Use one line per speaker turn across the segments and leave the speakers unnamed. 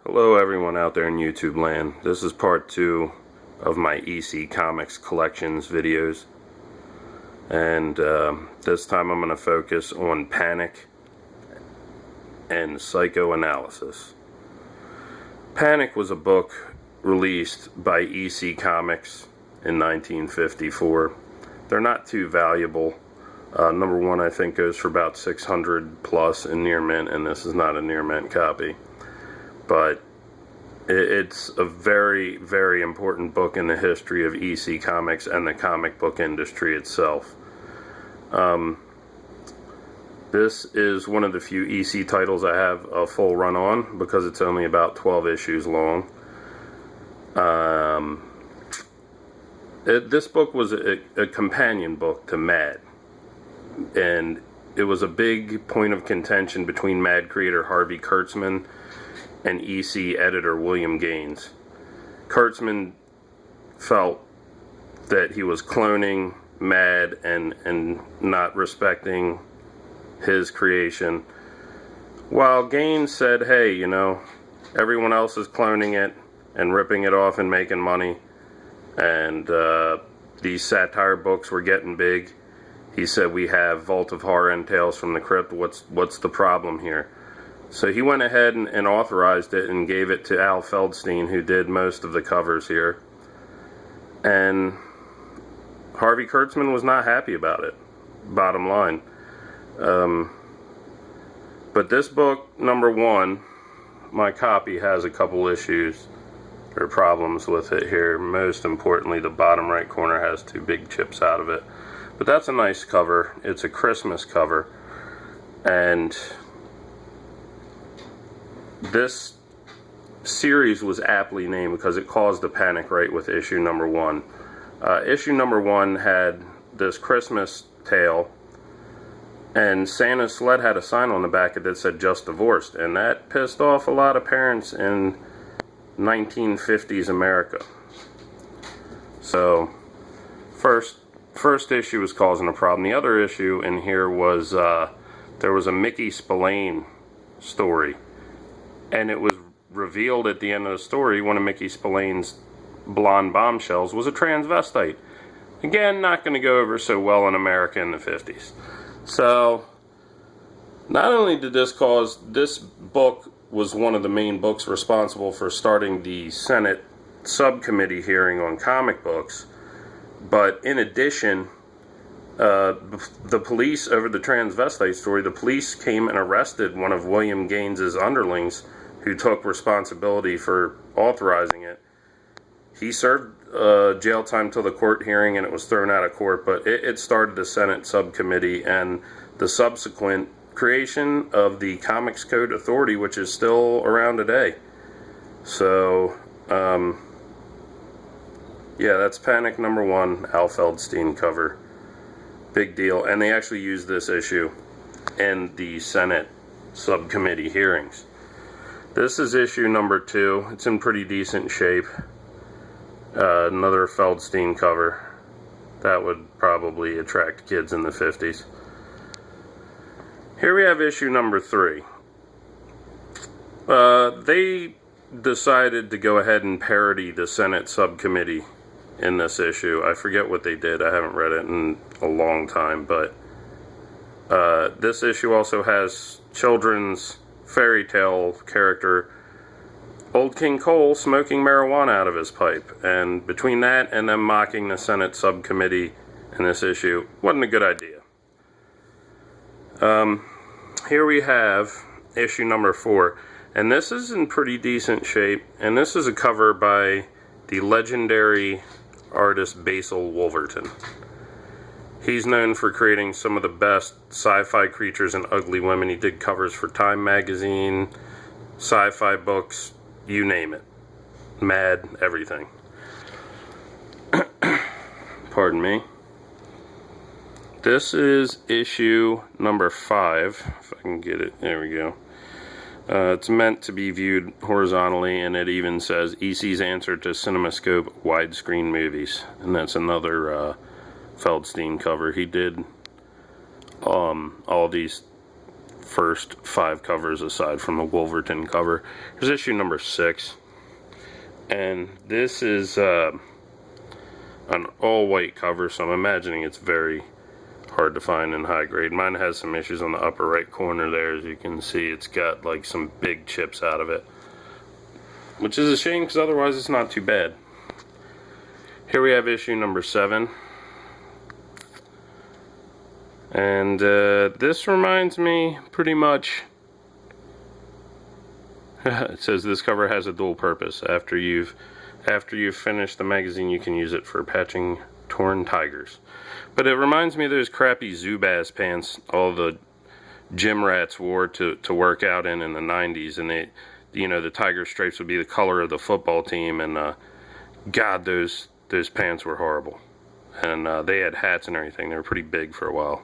Hello everyone out there in YouTube land. This is part 2 of my EC Comics collections videos. And this time I'm going to focus on Panic and Psychoanalysis. Panic was a book released by EC Comics in 1954. They're not too valuable. Number one I think goes for about 600 plus in near mint, and this is not a near mint copy. But it's a very, very important book in the history of EC Comics and the comic book industry itself. This is one of the few EC titles I have a full run on because it's only about 12 issues long. This book was a companion book to Mad, and it was a big point of contention between Mad creator Harvey Kurtzman and EC editor William Gaines. Kurtzman felt that he was cloning Mad and not respecting his creation, while Gaines said, hey, you know, everyone else is cloning it and ripping it off and making money, and these satire books were getting big. He said, we have Vault of Horror and Tales from the Crypt, what's the problem here? So he went ahead and authorized it and gave it to Al Feldstein, who did most of the covers here. And Harvey Kurtzman was not happy about it, bottom line. But this book, number one, my copy has a couple issues or problems with it here. Most importantly, the bottom right corner has 2 big chips out of it. But that's a nice cover. It's a Christmas cover. And this series was aptly named because it caused the panic right with issue number 1. Issue number 1 had this Christmas tale, and Santa's sled had a sign on the back that said just divorced, and that pissed off a lot of parents in 1950s America. So first issue was causing a problem. The other issue in here was there was a Mickey Spillane story, and it was revealed at the end of the story one of Mickey Spillane's blonde bombshells was a transvestite. Again, not going to go over so well in America in the 50s. So, not only did this book was one of the main books responsible for starting the Senate subcommittee hearing on comic books, but in addition, the police, over the transvestite story, the police came and arrested one of William Gaines's underlings who took responsibility for authorizing it. He served jail time till the court hearing, and it was thrown out of court, but it started the Senate subcommittee and the subsequent creation of the Comics Code Authority, which is still around today. So, yeah, that's Panic number 1, Al Feldstein cover. Big deal. And they actually used this issue in the Senate subcommittee hearings. This is issue number 2. It's in pretty decent shape. Another Feldstein cover. That would probably attract kids in the 50s. Here we have issue number 3. They decided to go ahead and parody the Senate subcommittee in this issue. I forget what they did. I haven't read it in a long time, but this issue also has children's fairy tale character Old King Cole smoking marijuana out of his pipe, and between that and them mocking the Senate subcommittee in this issue, wasn't a good idea. Here we have issue number 4, and this is in pretty decent shape, and this is a cover by the legendary artist Basil Wolverton. He's known for creating some of the best sci-fi creatures and ugly women. He did covers for Time magazine, sci-fi books, you name it. Mad, everything. Pardon me. This is issue number 5, if I can get it. There we go. It's meant to be viewed horizontally, and it even says EC's answer to CinemaScope widescreen movies. And that's another Feldstein cover. He did all these first 5 covers aside from the Wolverton cover. Here's issue number 6. And this is an all-white cover, so I'm imagining it's very hard to find in high grade. Mine has some issues on the upper right corner there. As you can see, it's got like some big chips out of it, which is a shame because otherwise it's not too bad. Here we have issue number 7. And this reminds me pretty much, it says this cover has a dual purpose. After you've finished the magazine, you can use it for patching torn tigers. But it reminds me of those crappy Zubaz pants all the gym rats wore to work out in the 90s, and they, you know, the tiger stripes would be the color of the football team, and God, those pants were horrible. And they had hats and everything. They were pretty big for a while.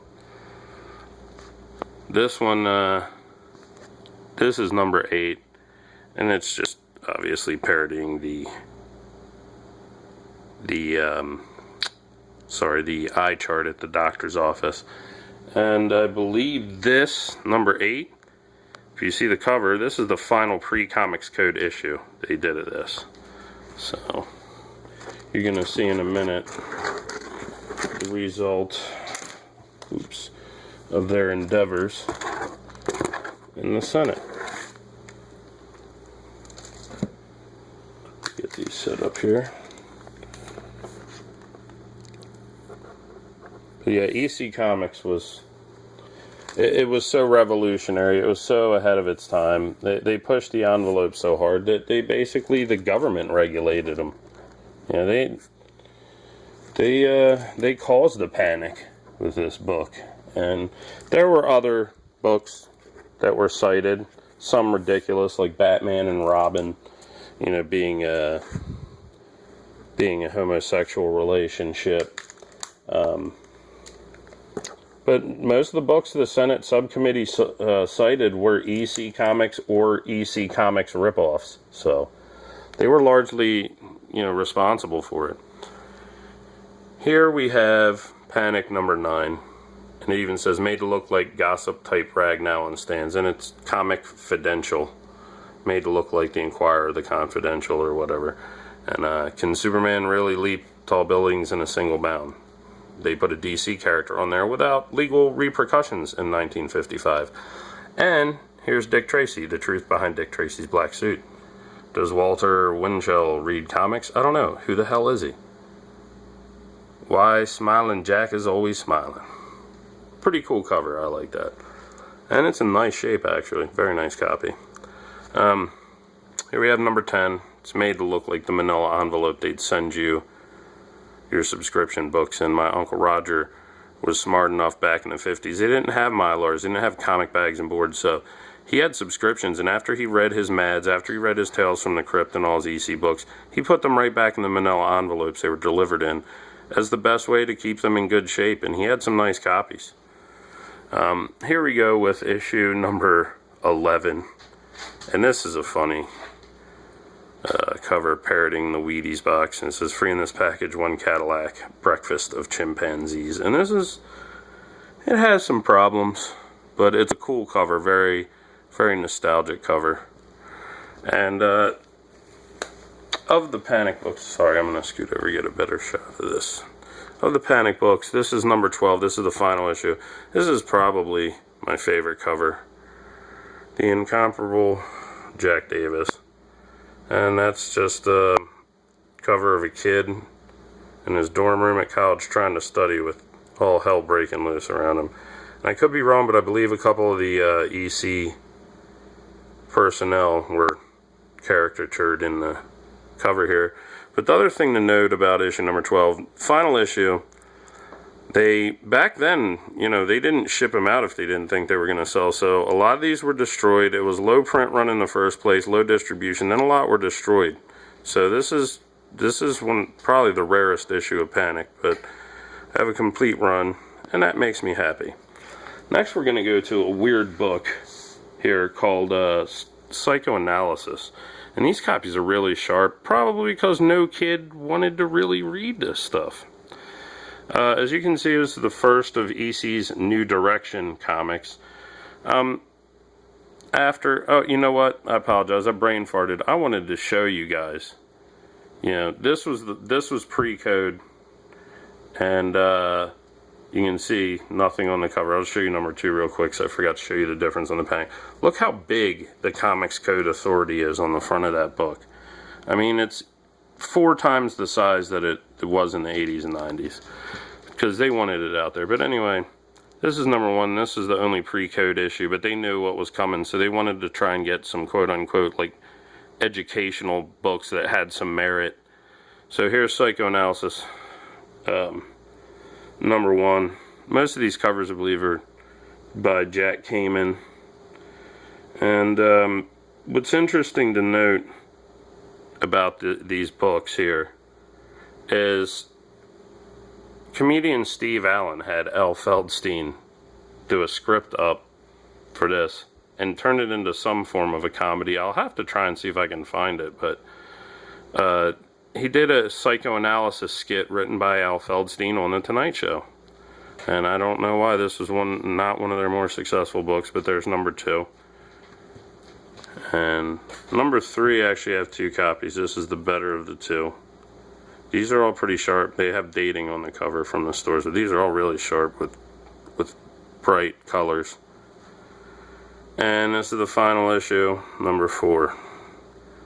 This one, this is number 8, and it's just obviously parodying the eye chart at the doctor's office. And I believe this, number 8, if you see the cover, this is the final pre-Comics Code issue they did of this. So, you're going to see in a minute the result, of their endeavors in the Senate. Get these set up here. But yeah, EC Comics was, it was so revolutionary. It was so ahead of its time. They pushed the envelope so hard that they basically, the government regulated them. You know, they caused the panic with this book. And there were other books that were cited, some ridiculous, like Batman and Robin, you know, being a homosexual relationship. But most of the books the Senate subcommittee cited were EC Comics or EC Comics ripoffs. So they were largely, you know, responsible for it. Here we have Panic number 9. And it even says, made to look like gossip type rag now on stands. And it's comic fidential. Made to look like the Inquirer, the Confidential, or whatever. And can Superman really leap tall buildings in a single bound? They put a DC character on there without legal repercussions in 1955. And here's Dick Tracy, the truth behind Dick Tracy's black suit. Does Walter Winchell read comics? I don't know. Who the hell is he? Why, Smiling Jack is always smiling. Pretty cool cover, I like that. And it's in nice shape, actually. Very nice copy. Here we have number 10. It's made to look like the manila envelope they'd send you your subscription books in. My Uncle Roger was smart enough back in the 50s. They didn't have Mylars, they didn't have comic bags and boards, so he had subscriptions, and after he read his Mads, after he read his Tales from the Crypt and all his EC books, he put them right back in the manila envelopes they were delivered in as the best way to keep them in good shape, and he had some nice copies. Here we go with issue number 11, and this is a funny cover parodying the Wheaties box, and it says, free in this package, 1 Cadillac, breakfast of chimpanzees. And this is, it has some problems, but it's a cool cover, very, very nostalgic cover. And of the Panic books, sorry, I'm going to scoot over to get a better shot of this. Of the Panic books, this is number 12. This is the final issue. This is probably my favorite cover. The incomparable Jack Davis. And that's just a cover of a kid in his dorm room at college trying to study with all hell breaking loose around him. And I could be wrong, but I believe a couple of the EC personnel were caricatured in the cover here. But the other thing to note about issue number 12, final issue, they, back then, you know, they didn't ship them out if they didn't think they were going to sell. So a lot of these were destroyed. It was low print run in the first place, low distribution, then a lot were destroyed. So this is probably the rarest issue of Panic, but I have a complete run, and that makes me happy. Next we're going to go to a weird book here called Psychoanalysis. And these copies are really sharp, probably because no kid wanted to really read this stuff. As you can see, this is the first of EC's New Direction comics. after, oh, you know what? I apologize. I brain farted. I wanted to show you guys. You know, this was pre-code, and you can see nothing on the cover. I'll show you number 2 real quick, so I forgot to show you the difference on the panic. Look how big the Comics Code Authority is on the front of that book. I mean, it's 4 times the size that it was in the 80s and 90s, because they wanted it out there. But anyway, this is number 1. This is the only pre-code issue, but they knew what was coming, so they wanted to try and get some quote-unquote, like, educational books that had some merit. So here's Psychoanalysis. Number 1. Most of these covers, I believe, are by Jack Kamen. And what's interesting to note about these books here is comedian Steve Allen had L. Feldstein do a script up for this and turn it into some form of a comedy. I'll have to try and see if I can find it, but he did a psychoanalysis skit written by Al Feldstein on The Tonight Show. And I don't know why this was not one of their more successful books, but there's number 2. And number 3, I actually have 2 copies. This is the better of the 2. These are all pretty sharp. They have dating on the cover from the stores, but these are all really sharp with bright colors. And this is the final issue, number 4.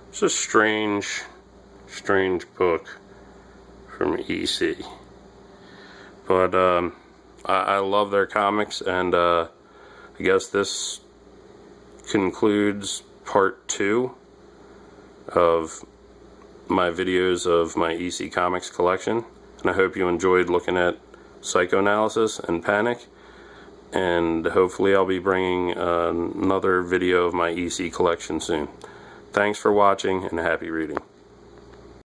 It's a strange book from EC. But I love their comics, and I guess this concludes part 2 of my videos of my EC Comics collection. And I hope you enjoyed looking at Psychoanalysis and Panic. And hopefully I'll be bringing another video of my EC collection soon. Thanks for watching, and happy reading.